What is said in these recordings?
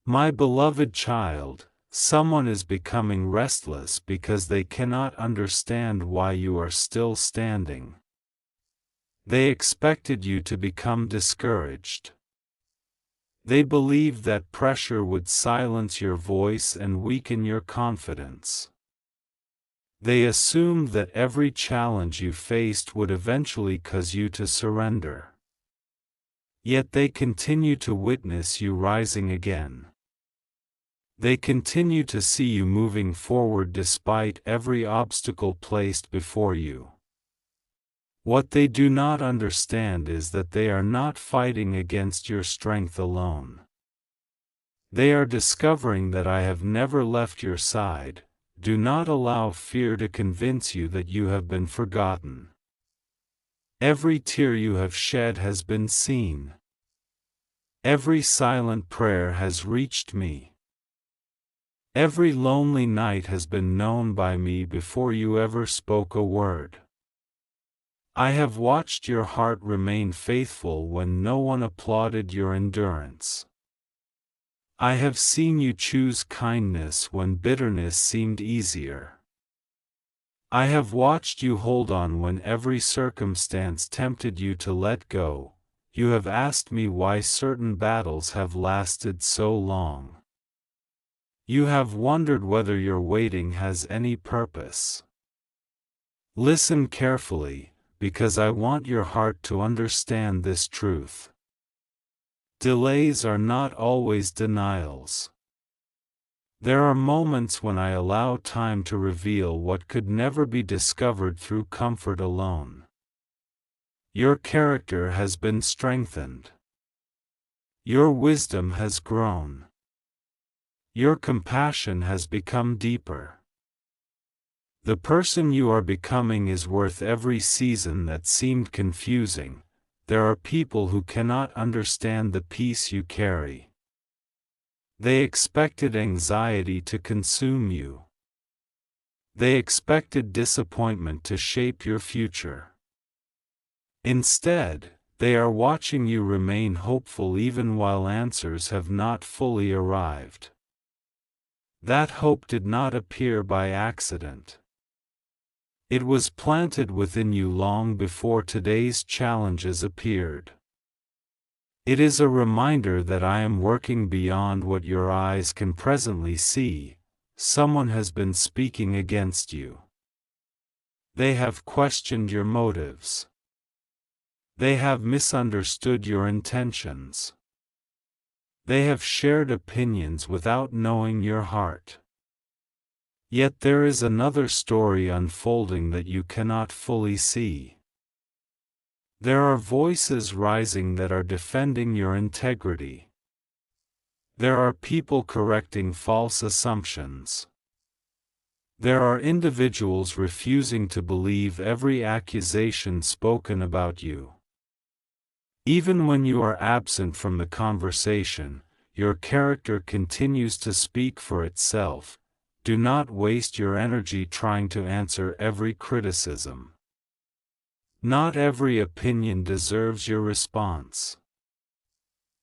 My beloved child, someone is becoming restless because they cannot understand why you are still standing. They expected you to become discouraged. They believed that pressure would silence your voice and weaken your confidence. They assumed that every challenge you faced would eventually cause you to surrender. Yet they continue to witness you rising again. They continue to see you moving forward despite every obstacle placed before you. What they do not understand is that they are not fighting against your strength alone. They are discovering that I have never left your side. Do not allow fear to convince you that you have been forgotten. Every tear you have shed has been seen. Every silent prayer has reached me. Every lonely night has been known by me before you ever spoke a word. I have watched your heart remain faithful when no one applauded your endurance. I have seen you choose kindness when bitterness seemed easier. I have watched you hold on when every circumstance tempted you to let go. You have asked me why certain battles have lasted so long. You have wondered whether your waiting has any purpose. Listen carefully, because I want your heart to understand this truth. Delays are not always denials. There are moments when I allow time to reveal what could never be discovered through comfort alone. Your character has been strengthened. Your wisdom has grown. Your compassion has become deeper. The person you are becoming is worth every season that seemed confusing. There are people who cannot understand the peace you carry. They expected anxiety to consume you. They expected disappointment to shape your future. Instead, they are watching you remain hopeful even while answers have not fully arrived. That hope did not appear by accident. It was planted within you long before today's challenges appeared. It is a reminder that I am working beyond what your eyes can presently see. Someone has been speaking against you. They have questioned your motives. They have misunderstood your intentions. They have shared opinions without knowing your heart. Yet there is another story unfolding that you cannot fully see. There are voices rising that are defending your integrity. There are people correcting false assumptions. There are individuals refusing to believe every accusation spoken about you. Even when you are absent from the conversation, your character continues to speak for itself. Do not waste your energy trying to answer every criticism. Not every opinion deserves your response.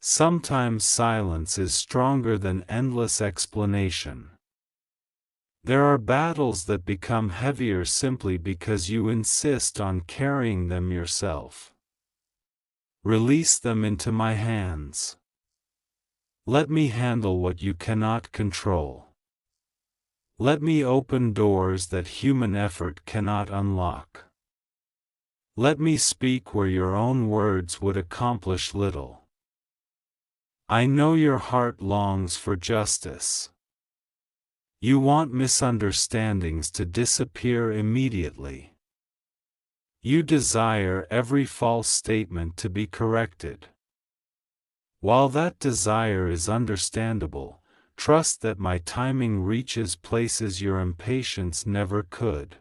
Sometimes silence is stronger than endless explanation. There are battles that become heavier simply because you insist on carrying them yourself. Release them into my hands. Let me handle what you cannot control. Let me open doors that human effort cannot unlock. Let me speak where your own words would accomplish little. I know your heart longs for justice. You want misunderstandings to disappear immediately. You desire every false statement to be corrected. While that desire is understandable, trust that my timing reaches places your impatience never could.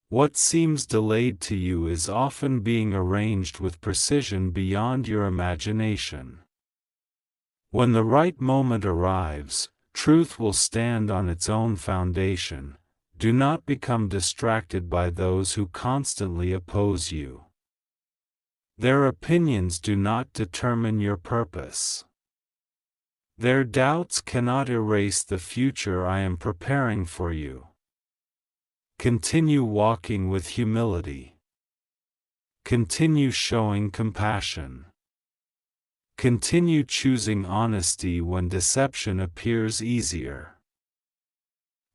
What seems delayed to you is often being arranged with precision beyond your imagination. When the right moment arrives, truth will stand on its own foundation. Do not become distracted by those who constantly oppose you. Their opinions do not determine your purpose. Their doubts cannot erase the future I am preparing for you. Continue walking with humility. Continue showing compassion. Continue choosing honesty when deception appears easier.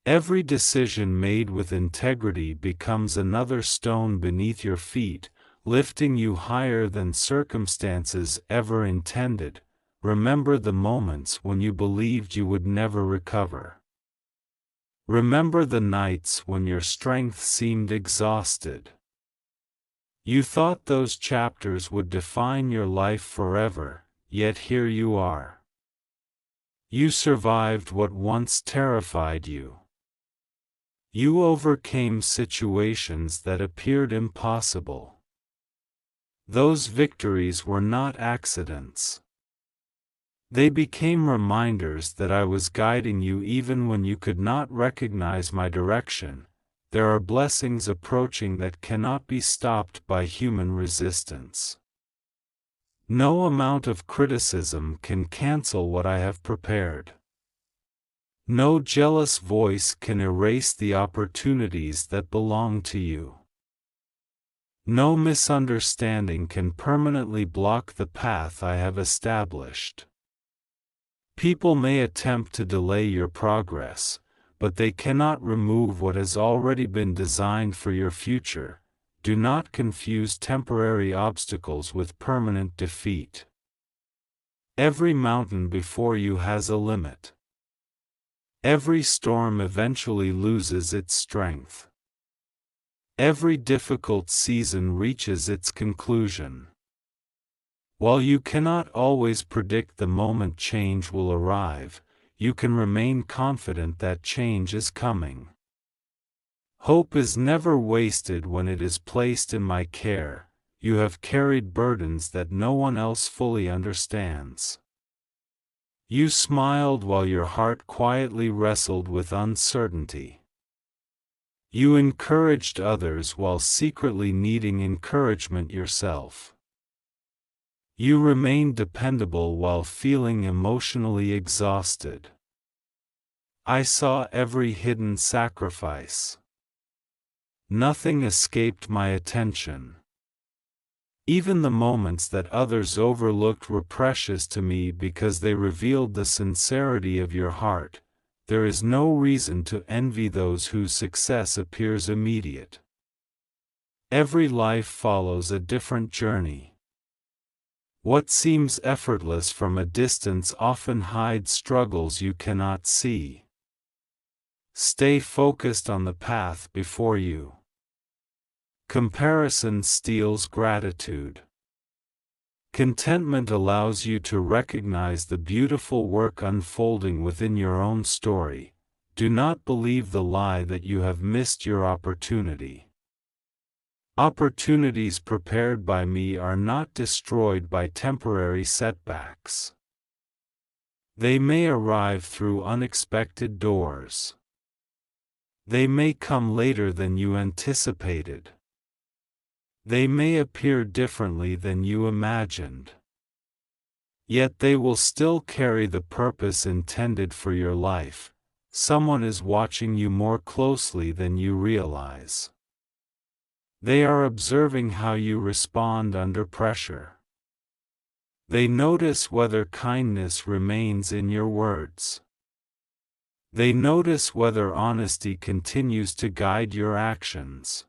Every decision made with integrity becomes another stone beneath your feet, lifting you higher than circumstances ever intended. Remember the moments when you believed you would never recover. Remember the nights when your strength seemed exhausted. You thought those chapters would define your life forever, yet here you are. You survived what once terrified you. You overcame situations that appeared impossible. Those victories were not accidents. They became reminders that I was guiding you even when you could not recognize my direction. There are blessings approaching that cannot be stopped by human resistance. No amount of criticism can cancel what I have prepared. No jealous voice can erase the opportunities that belong to you. No misunderstanding can permanently block the path I have established. People may attempt to delay your progress, but they cannot remove what has already been designed for your future. Do not confuse temporary obstacles with permanent defeat. Every mountain before you has a limit. Every storm eventually loses its strength. Every difficult season reaches its conclusion. While you cannot always predict the moment change will arrive, you can remain confident that change is coming. Hope is never wasted when it is placed in my care. You have carried burdens that no one else fully understands. You smiled while your heart quietly wrestled with uncertainty. You encouraged others while secretly needing encouragement yourself. You remained dependable while feeling emotionally exhausted. I saw every hidden sacrifice. Nothing escaped my attention. Even the moments that others overlooked were precious to me because they revealed the sincerity of your heart. There is no reason to envy those whose success appears immediate. Every life follows a different journey. What seems effortless from a distance often hides struggles you cannot see. Stay focused on the path before you. Comparison steals gratitude. Contentment allows you to recognize the beautiful work unfolding within your own story. Do not believe the lie that you have missed your opportunity. Opportunities prepared by me are not destroyed by temporary setbacks. They may arrive through unexpected doors. They may come later than you anticipated. They may appear differently than you imagined. Yet they will still carry the purpose intended for your life. Someone is watching you more closely than you realize. They are observing how you respond under pressure. They notice whether kindness remains in your words. They notice whether honesty continues to guide your actions.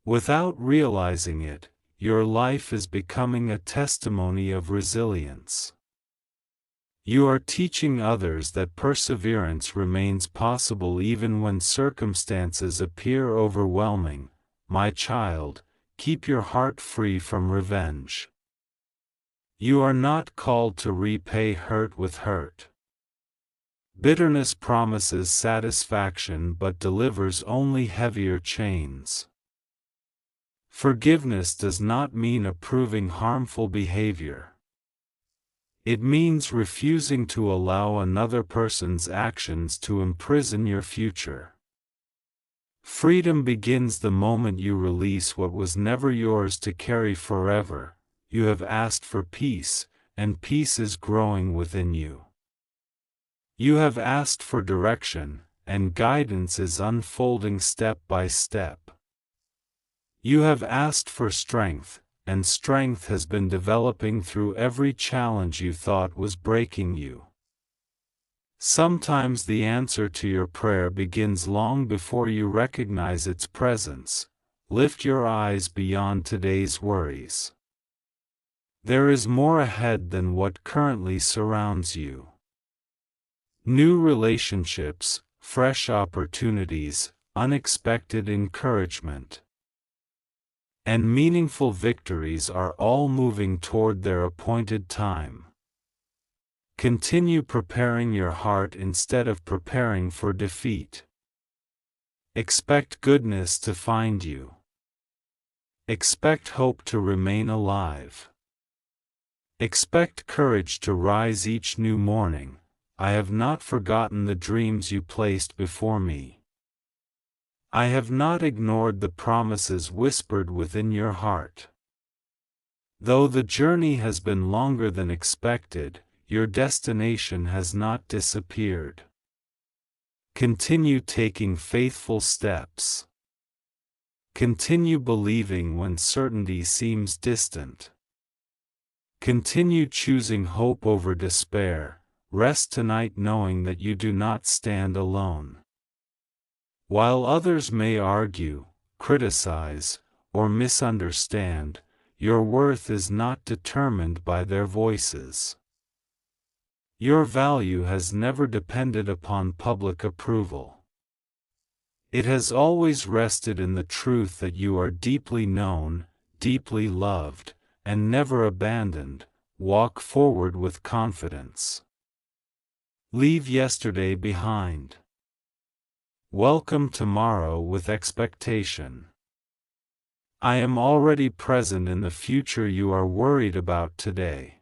Without realizing it, your life is becoming a testimony of resilience. You are teaching others that perseverance remains possible even when circumstances appear overwhelming. My child, keep your heart free from revenge. You are not called to repay hurt with hurt. Bitterness promises satisfaction but delivers only heavier chains. Forgiveness does not mean approving harmful behavior. It means refusing to allow another person's actions to imprison your future. Freedom begins the moment you release what was never yours to carry forever. You have asked for peace, and peace is growing within you. You have asked for direction, and guidance is unfolding step by step. You have asked for strength, and strength has been developing through every challenge you thought was breaking you. Sometimes the answer to your prayer begins long before you recognize its presence. Lift your eyes beyond today's worries. There is more ahead than what currently surrounds you. New relationships, fresh opportunities, unexpected encouragement, and meaningful victories are all moving toward their appointed time. Continue preparing your heart instead of preparing for defeat. Expect goodness to find you. Expect hope to remain alive. Expect courage to rise each new morning. I have not forgotten the dreams you placed before me. I have not ignored the promises whispered within your heart. Though the journey has been longer than expected, your destination has not disappeared. Continue taking faithful steps. Continue believing when certainty seems distant. Continue choosing hope over despair. Rest tonight knowing that you do not stand alone. While others may argue, criticize, or misunderstand, your worth is not determined by their voices. Your value has never depended upon public approval. It has always rested in the truth that you are deeply known, deeply loved, and never abandoned. Walk forward with confidence. Leave yesterday behind. Welcome tomorrow with expectation. I am already present in the future you are worried about today.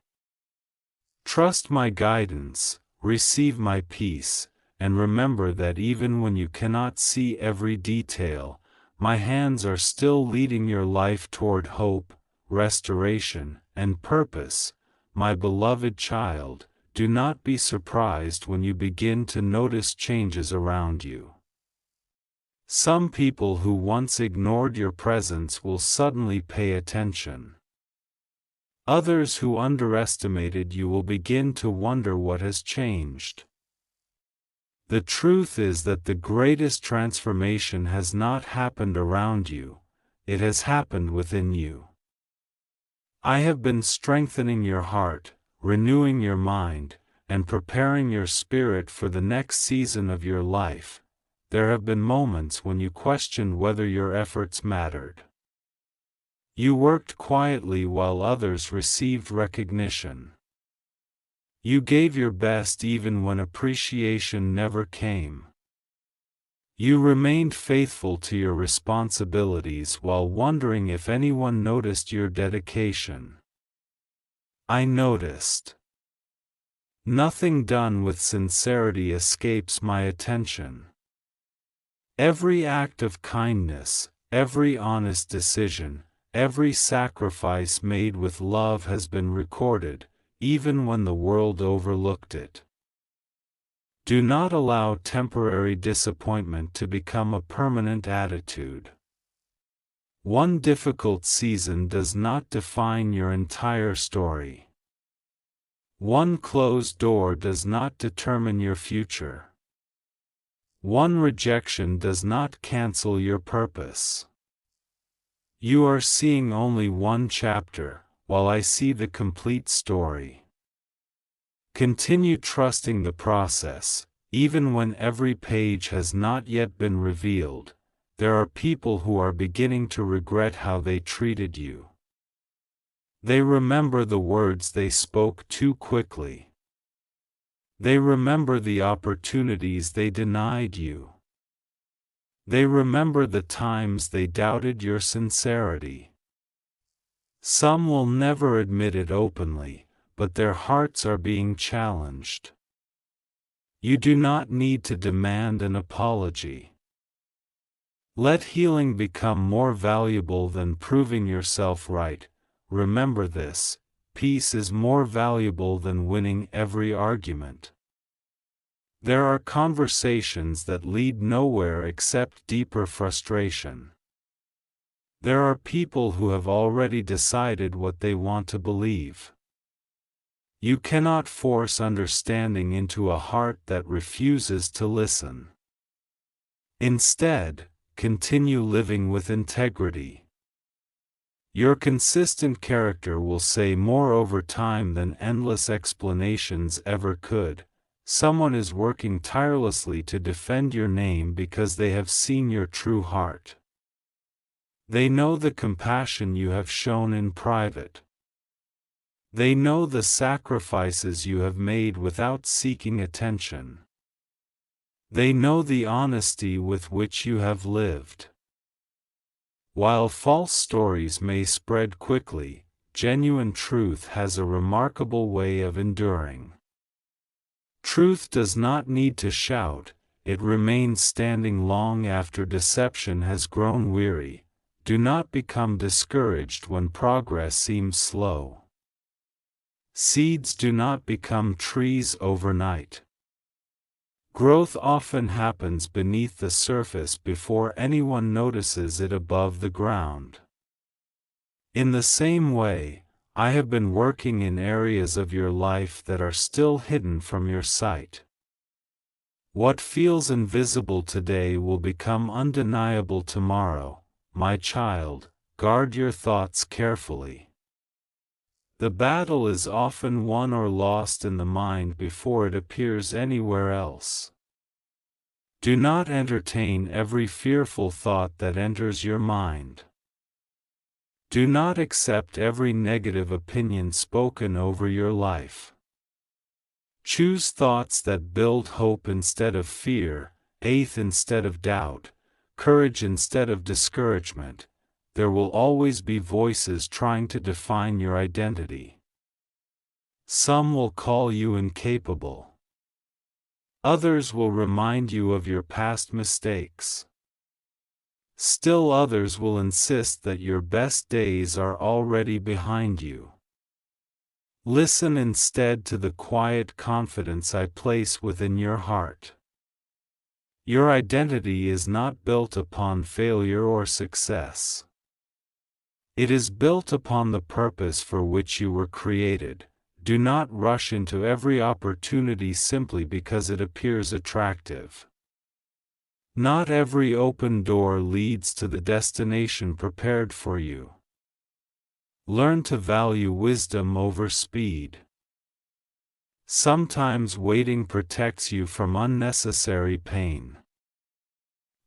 Trust my guidance, receive my peace, and remember that even when you cannot see every detail, my hands are still leading your life toward hope, restoration, and purpose. My beloved child, do not be surprised when you begin to notice changes around you. Some people who once ignored your presence will suddenly pay attention. Others who underestimated you will begin to wonder what has changed. The truth is that the greatest transformation has not happened around you, it has happened within you. I have been strengthening your heart, renewing your mind, and preparing your spirit for the next season of your life. There have been moments when you questioned whether your efforts mattered. You worked quietly while others received recognition. You gave your best even when appreciation never came. You remained faithful to your responsibilities while wondering if anyone noticed your dedication. I noticed. Nothing done with sincerity escapes my attention. Every act of kindness, every honest decision, every sacrifice made with love has been recorded, even when the world overlooked it. Do not allow temporary disappointment to become a permanent attitude. One difficult season does not define your entire story. One closed door does not determine your future. One rejection does not cancel your purpose. You are seeing only one chapter, while I see the complete story. Continue trusting the process, even when every page has not yet been revealed. There are people who are beginning to regret how they treated you. They remember the words they spoke too quickly. They remember the opportunities they denied you. They remember the times they doubted your sincerity. Some will never admit it openly, but their hearts are being challenged. You do not need to demand an apology. Let healing become more valuable than proving yourself right. Remember this: peace is more valuable than winning every argument. There are conversations that lead nowhere except deeper frustration. There are people who have already decided what they want to believe. You cannot force understanding into a heart that refuses to listen. Instead, continue living with integrity. Your consistent character will say more over time than endless explanations ever could. Someone is working tirelessly to defend your name because they have seen your true heart. They know the compassion you have shown in private. They know the sacrifices you have made without seeking attention. They know the honesty with which you have lived. While false stories may spread quickly, genuine truth has a remarkable way of enduring. Truth does not need to shout, it remains standing long after deception has grown weary. Do not become discouraged when progress seems slow. Seeds do not become trees overnight. Growth often happens beneath the surface before anyone notices it above the ground. In the same way, I have been working in areas of your life that are still hidden from your sight. What feels invisible today will become undeniable tomorrow. My child, guard your thoughts carefully. The battle is often won or lost in the mind before it appears anywhere else. Do not entertain every fearful thought that enters your mind. Do not accept every negative opinion spoken over your life. Choose thoughts that build hope instead of fear, faith instead of doubt, courage instead of discouragement. There will always be voices trying to define your identity. Some will call you incapable. Others will remind you of your past mistakes. Still others will insist that your best days are already behind you. Listen instead to the quiet confidence I place within your heart. Your identity is not built upon failure or success. It is built upon the purpose for which you were created. Do not rush into every opportunity simply because it appears attractive. Not every open door leads to the destination prepared for you. Learn to value wisdom over speed. Sometimes waiting protects you from unnecessary pain.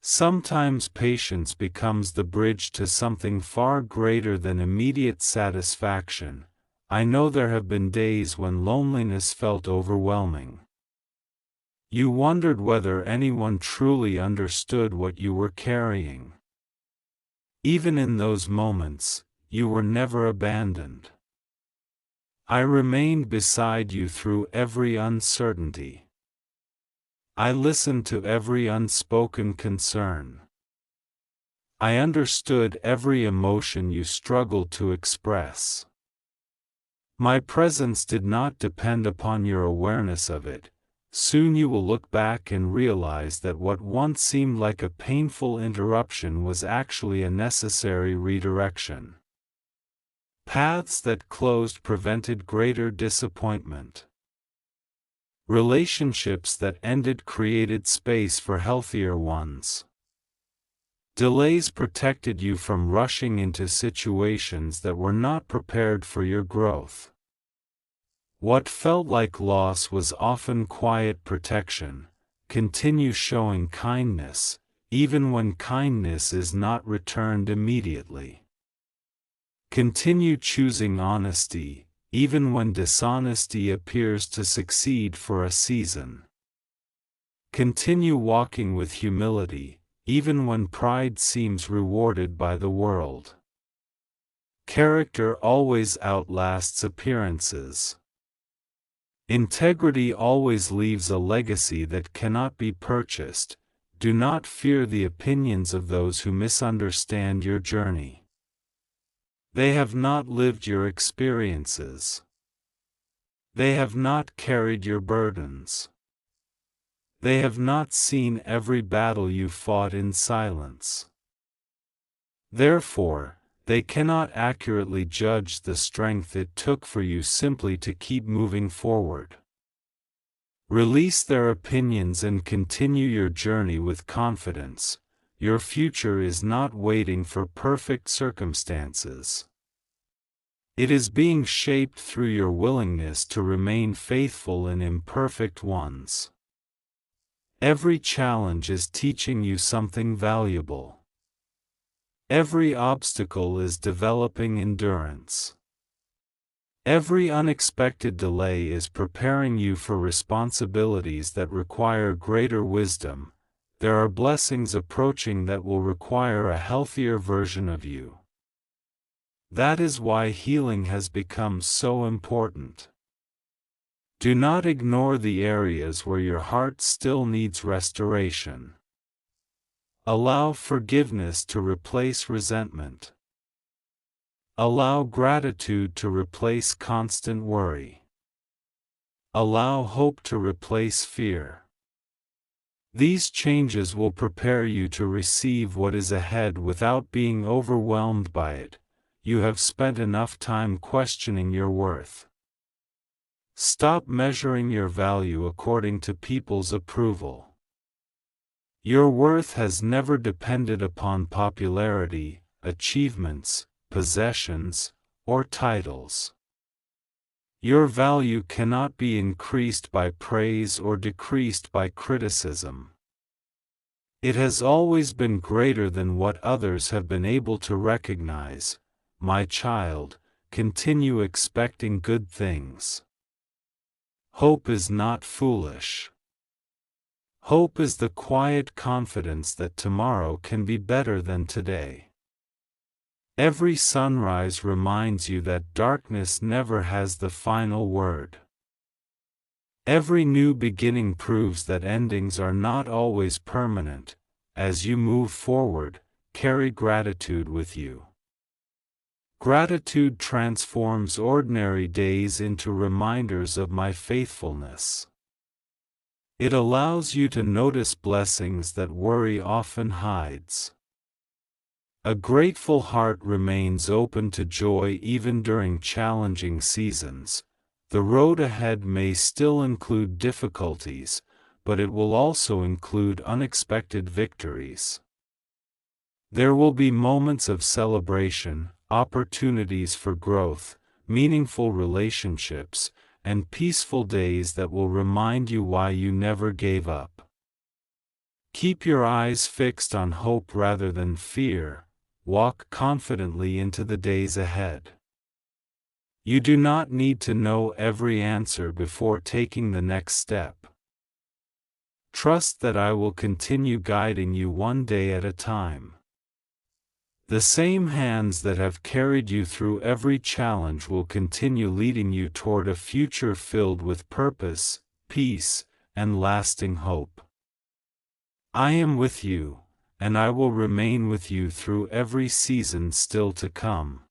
Sometimes patience becomes the bridge to something far greater than immediate satisfaction. I know there have been days when loneliness felt overwhelming. You wondered whether anyone truly understood what you were carrying. Even in those moments, you were never abandoned. I remained beside you through every uncertainty. I listened to every unspoken concern. I understood every emotion you struggled to express. My presence did not depend upon your awareness of it. Soon you will look back and realize that what once seemed like a painful interruption was actually a necessary redirection. Paths that closed prevented greater disappointment. Relationships that ended created space for healthier ones. Delays protected you from rushing into situations that were not prepared for your growth. What felt like loss was often quiet protection. Continue showing kindness, even when kindness is not returned immediately. Continue choosing honesty, even when dishonesty appears to succeed for a season. Continue walking with humility, even when pride seems rewarded by the world. Character always outlasts appearances. Integrity always leaves a legacy that cannot be purchased. Do not fear the opinions of those who misunderstand your journey. They have not lived your experiences. They have not carried your burdens. They have not seen every battle you fought in silence. Therefore, they cannot accurately judge the strength it took for you simply to keep moving forward. Release their opinions and continue your journey with confidence. Your future is not waiting for perfect circumstances. It is being shaped through your willingness to remain faithful in imperfect ones. Every challenge is teaching you something valuable. Every obstacle is developing endurance. Every unexpected delay is preparing you for responsibilities that require greater wisdom. There are blessings approaching that will require a healthier version of you. That is why healing has become so important. Do not ignore the areas where your heart still needs restoration. Allow forgiveness to replace resentment. Allow gratitude to replace constant worry. Allow hope to replace fear. These changes will prepare you to receive what is ahead without being overwhelmed by it. You have spent enough time questioning your worth. Stop measuring your value according to people's approval. Your worth has never depended upon popularity, achievements, possessions, or titles. Your value cannot be increased by praise or decreased by criticism. It has always been greater than what others have been able to recognize. My child, continue expecting good things. Hope is not foolish. Hope is the quiet confidence that tomorrow can be better than today. Every sunrise reminds you that darkness never has the final word. Every new beginning proves that endings are not always permanent. As you move forward, carry gratitude with you. Gratitude transforms ordinary days into reminders of my faithfulness. It allows you to notice blessings that worry often hides. A grateful heart remains open to joy even during challenging seasons. The road ahead may still include difficulties, but it will also include unexpected victories. There will be moments of celebration, opportunities for growth, meaningful relationships, and peaceful days that will remind you why you never gave up. Keep your eyes fixed on hope rather than fear. Walk confidently into the days ahead. You do not need to know every answer before taking the next step. Trust that I will continue guiding you one day at a time. The same hands that have carried you through every challenge will continue leading you toward a future filled with purpose, peace, and lasting hope. I am with you, and I will remain with you through every season still to come.